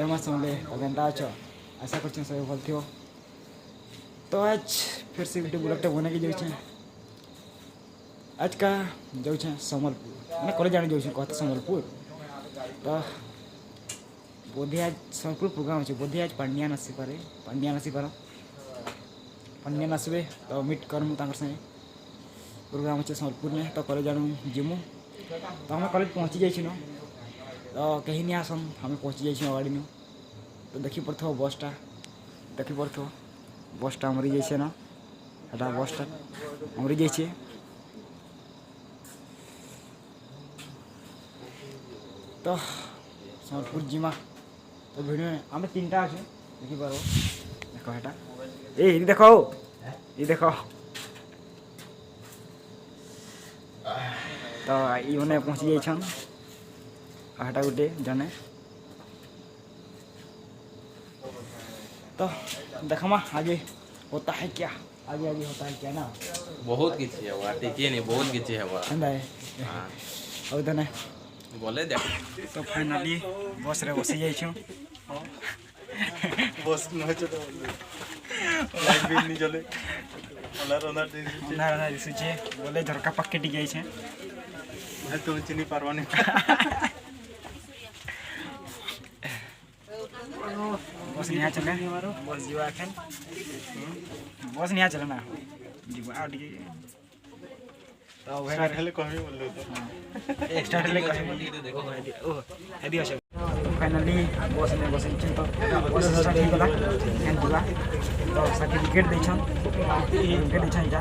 जय माँ समले केनता अच्छ आशा कर सब भल थो। तो आज फिर से गोटे ब्लॉगटे बना के जाऊँ। आज का जाऊँ सम्बलपुर मैंने कॉलेज जाने जाऊँ कहते सम्बलपुर। तो बोधे आज सम्बलपुर प्रोग्राम अच्छे बोधे आज पांड्यान आसीपारे पांड्यान आसबे तो मीट करमु संगे प्रोग्राम अच्छे सम्बलपुर में। तो कॉलेज जाऊँ जिमु तो हमें कॉलेज पहुँची जाइए तो कहीं नहीं आसन हमें पहुँची जाइए अगाड़ी नु। तो देखी पड़ो बसटा देखी पड़ो बसटा मरी जाइए ना एटा बसटा मरी जाइए। तो सम्बलपुर जिमा तो भिडियो आम 3टा अच्छे देखी पार देख एटा ये देखो तो ये मैंने पहुँची जाइछन आटा गोटे जने। तो देखमा आगे होता है क्या आगे होता है क्या ना बहुत किसी है टिके नहीं बहुत किसी है हां और दने बोले देख। तो फाइनली बस रे बसी जाइछु बस न चले लाइट भी नहीं चले ना दिसुचे बोले झरका पक्के टिके छै मैं तो चिनी परवाने बस नहीं चले बस जीवा एखन बस नहीं चले ना जीवा टिके तो स्टार्ट हेले कहि बोललो तो स्टार्ट हेले कहि देखो ओ हेदी আছে फाइनली बस ने बस इन तो बस स्टार्ट हो गला एंड जीवा तो सर्टिफिकेट देछन जा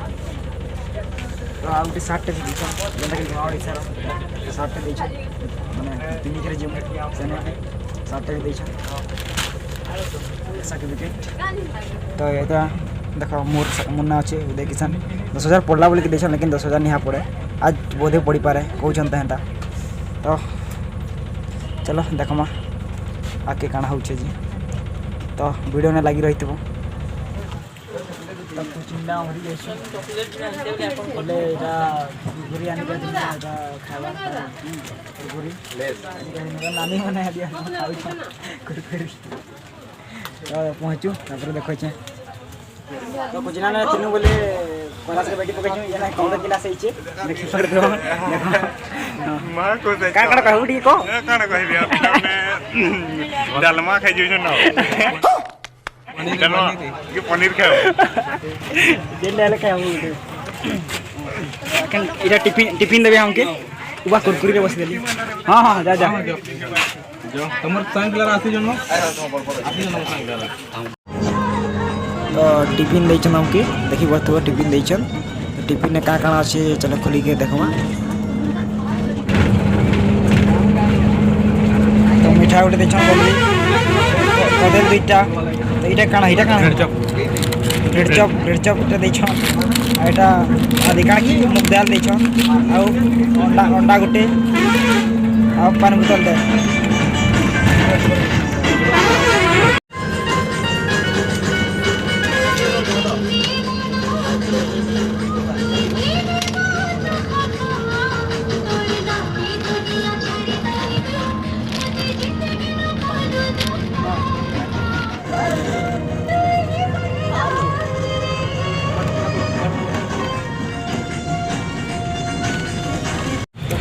तो आउट 60 टे देछन जेंटा कि गाँव इच्छा 60 टे देछन माने तीन करे जिम सेने 60 टे देछन सर्टिफिकेट। तो एटा देखो मोर मुन्ना अच्छे उदय किसान 10,000 पड़ला बोल के देछन लेकिन 10,000 नहीं पड़े आज बोधे पड़ी पारे कहते हेन्ता। तो चलो देखमा आके काना होचे जी तो वीडियो ने लगी रही थो। तो चिंता हरी जाइए बोले गुरी आने का दिन खावा गुरी नानी मैंने कुरकुरी तो पहुँचू देखो तो कुछ ना तीनों बोले क्लास के बैठी पकड़ ये ना कौन क्लास है देखि पड़ दो मां को का कहू ठीक को काना कहि दिया मैं डालमा खाइ जो न डालमा के पनीर खाओ जेल ले खाओ अखन इरा टिफिन देबे हमके उबा कुरकुरी रे बस देली हां जा जो तमर संग लगा आसी जनो संग तो टिफिन देछन हमके देखि बतो टिफिन देछन टिफिन ने का काना আছে चलो खोली के देखमा। तो मिठा उठे देछन बोली कदल दुईटा तो इटा काना ब्रेड चॉप उठे देछन एटा आदि काना की मुग दाल देछन आ अंडा गुटे आ पानी बोतल दे।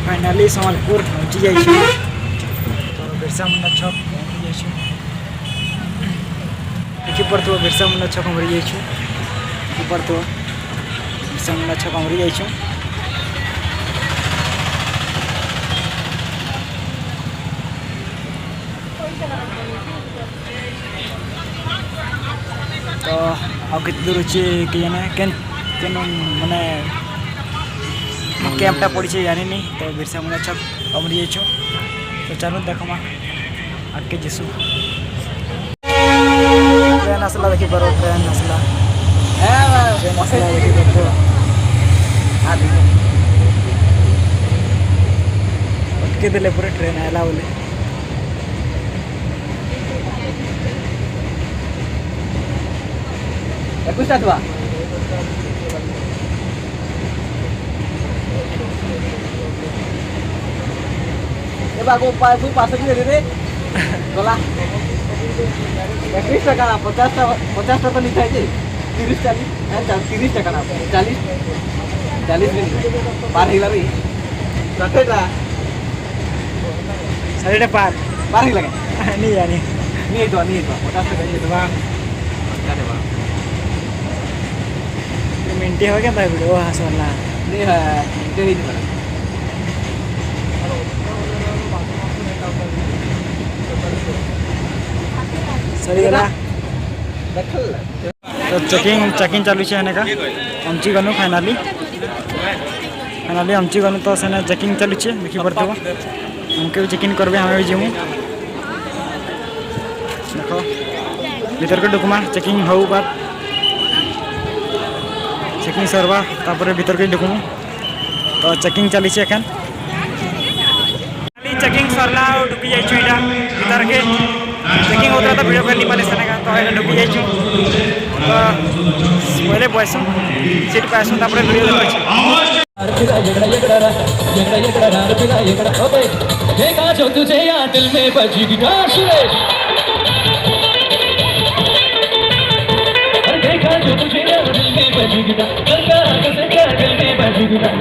फाइनली सम्बलपुर पहुँची जाइए तो बिरसा मुंडा छक पहुँची जाइए देखी पड़ो बिरसा मुंडा छक मरी जाइए देखी पड़ो बिरसा मुंडा छक मरी जाइए। तो आ कितने दूर अच्छे कि जाने केन माने कैंपटा पड़ी जानी नहीं तो बिरसा मुंडा छक अमरी जाइछो। तो चलो देखमा आके जिसु ट्रेन आसला देखी पारो ट्रेन आसला देखी पारो अटके देले पूरे ट्रेन आला बोले एकुस्टा थवा ए बागो पास की दे दे गला 31 টাকা না 50টা 50টা তো নিতে হয় যে 30 40 হ্যাঁ 30 টাকা না 40 40 মিনিট পার হইলা রে কতটা साढ़े पार पार हइला नहीं जानी नहीं तो 50 টাকা দিয়ে দেবা अरे वाह मिनटी हो गया था वीडियो हंसवाना नहीं है दे ही नहीं सही गला तो चेकिंग चालू है का आमची गनु फाइनाली आमची गनु तो सेना चेकिंग चालू है देखी पड़ते हमके भी चेकिंग करबे हमें भी जीमु देखो भीतर के डॉक्यूमेंट चेकिंग हो बात चेकिंग सरवा तापर भीतर के डॉक्यूमेंट तो चेकिंग चाली है एखन चेकिंग सरला ढुकी जाइछु इटा भीतर के चेकिंग होता था वीडियो कर नहीं पाले सने का तो है ढुकी जाइछु तो पहले बसु सीट पे आसु तापर वीडियो देखछु देखा जो तुझे या दिल में बजी गिटार सुरेश देखा जो तुझे या दिल में बजी गिटार कैसे क्या दिल में बजी गिटार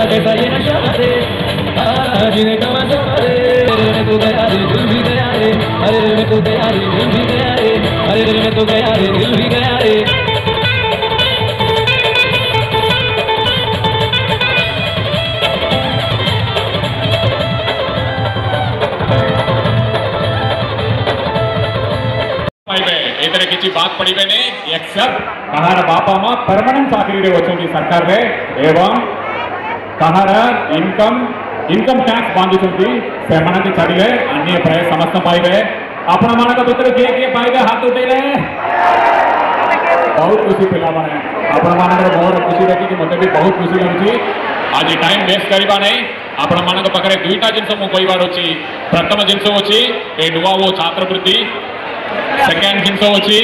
कैसा ये नशा रे जीने का मजा रे मैं तो गया रे दिल भी गया रे अरे मैं तो गया रे दिल भी गया रे अरे मैं तो गया रे दिल भी गया रे इतने किसी बात पड़ी बेने एक्सेप्ट कहार बापा माँ परमानेंट चाकरी रे वचोंगी सरकार रे एवं कहार इनकम टैक्स बांधी चुकी सेमना के छड़िले अन्य प्राय समस्त पाइबे अपना माना का पुत्र के पाइबे हाथ उठेले बहुत खुशी पिला बने अपना माना का बहुत खुशी रखी कि मते भी बहुत खुशी लगुची आज टाइम वेस्ट करबा नहीं अपना माना का पकड़े दुईटा जिनस मु कहबार अछि प्रथम जिनस अछि ए नुवा वो छात्रवृत्ति सेकेंड जिनस अछि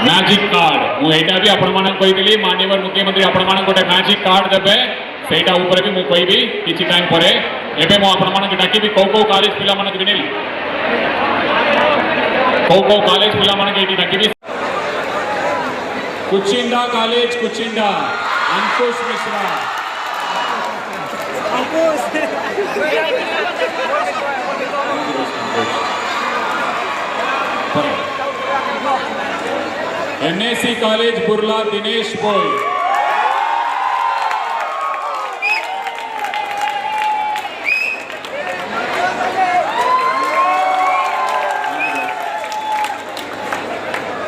मैजिक कार्ड मु एटा भी आपण मानक कहितली माननीय मुख्यमंत्री आपण मानक गोटे मैजिक कार्ड देबे सेटा ऊपर भी मु कहबी किछि टाइम परे एबे मु आपण मानक डाकी भी को कॉलेज पिला मानक बिनेल को कॉलेज पिला मानक एटी डाकी भी Kuchinda college Kuchinda Ankush Mishra NSC college Burla Dinesh बोल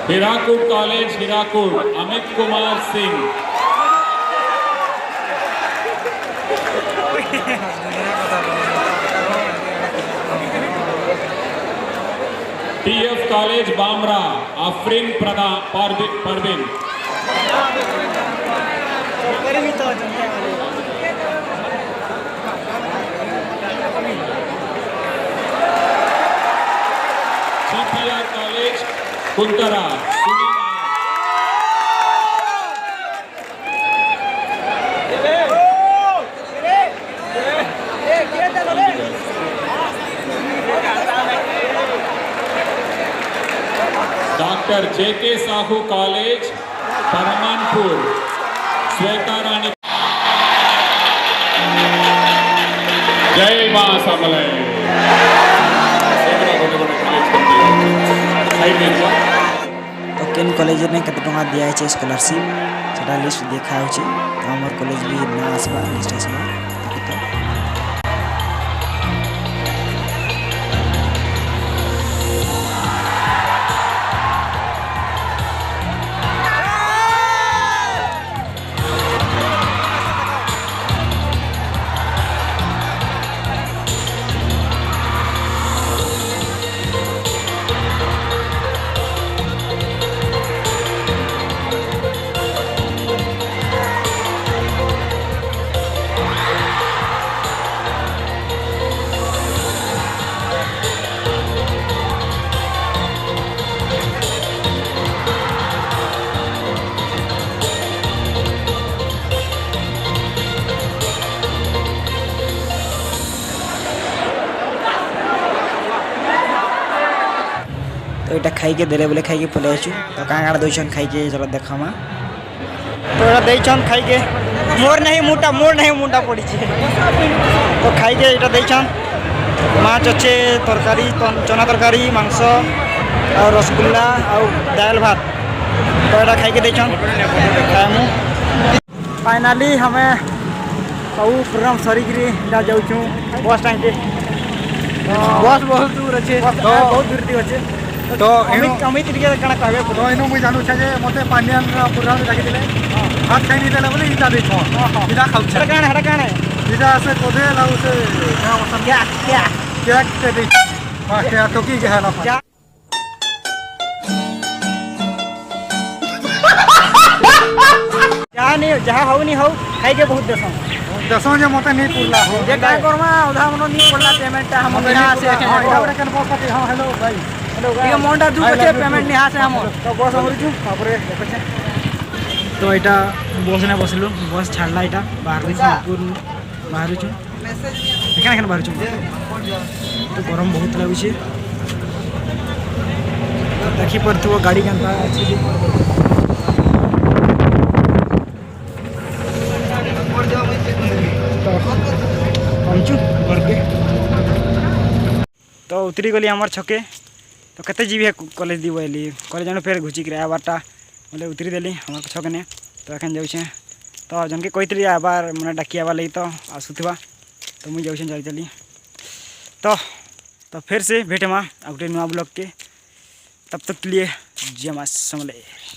Hirakud college Hirakud Amit Kumar Singh TF college Bamra Afreen Parveen GPR college Kuntara doctor JK Sahu college Paramanpur Shweta Rani Jai Maa समले तो केन कॉलेज ने कते टका दिया है स्कॉलरशिप सेटा लिस्ट देखा हो तो हमर कॉलेज भी ना आसबा लिस्ट आसबा यहाँ खाइके देले बोले खाइके पलि आसु तो कहाँ कहाँ दौन खाइके चल देखामा तो यहाँ देन खाइके मोर नहीं मुंडा पड़ी तो खाइके यहाँ देन माछ अच्छे तरकारी चना तरकारी मांस और रसगुल्ला और दाल भात तो यहाँ खाइके देन खाएमु फाइनाली हमें सब प्रोग्राम सरिकी जाऊँ बस टाइम के बस बहुत दूर अच्छे बहुत दूर थी अच्छे तो अमित टिके कण कहबे तो इनु मुई जानू छे मते पांड्यान प्रोग्राम डाकी दिले हाथ खाई नहीं देले बोले इटा दे छो इटा खाउ छे हटा काण इटा से कोदे लाउ से क्या के दे हां क्या टोकी के है ना जहाँ हो नहीं हो खाई के बहुत दसों जे मते नहीं पुरला हो जे काय करमा उधा मनो नहीं पड़ला पेमेंट हम यहाँ से हां कन बस पाती हां हेलो भाई ये मोंडा दू बजे पेमेंट यहाँ से हम तो बस हम छु तापरे तो एटा बस ने बसलु बस छाड़ला एटा बाहर बाहर छु एखान बाहर छु तो गरम बहुत लागु छी देखि पड़थो गाड़ी केनता अछि तो उतरी गली आमर छके तो कते जीवी कॉलेज दी बोली कॉलेज जानु फिर घुचिक आबारटा बोले उतरी देली हमार छके ने तो एखन जाऊे तो जन के कहती आबार मैंने डाकी आबार लगी तो आसुवा तो मुझे जाऊँ चली तो फिर से भेटे माँ गोटे नुआ ब्लॉग के तब तक के लिए जय मां समलेर।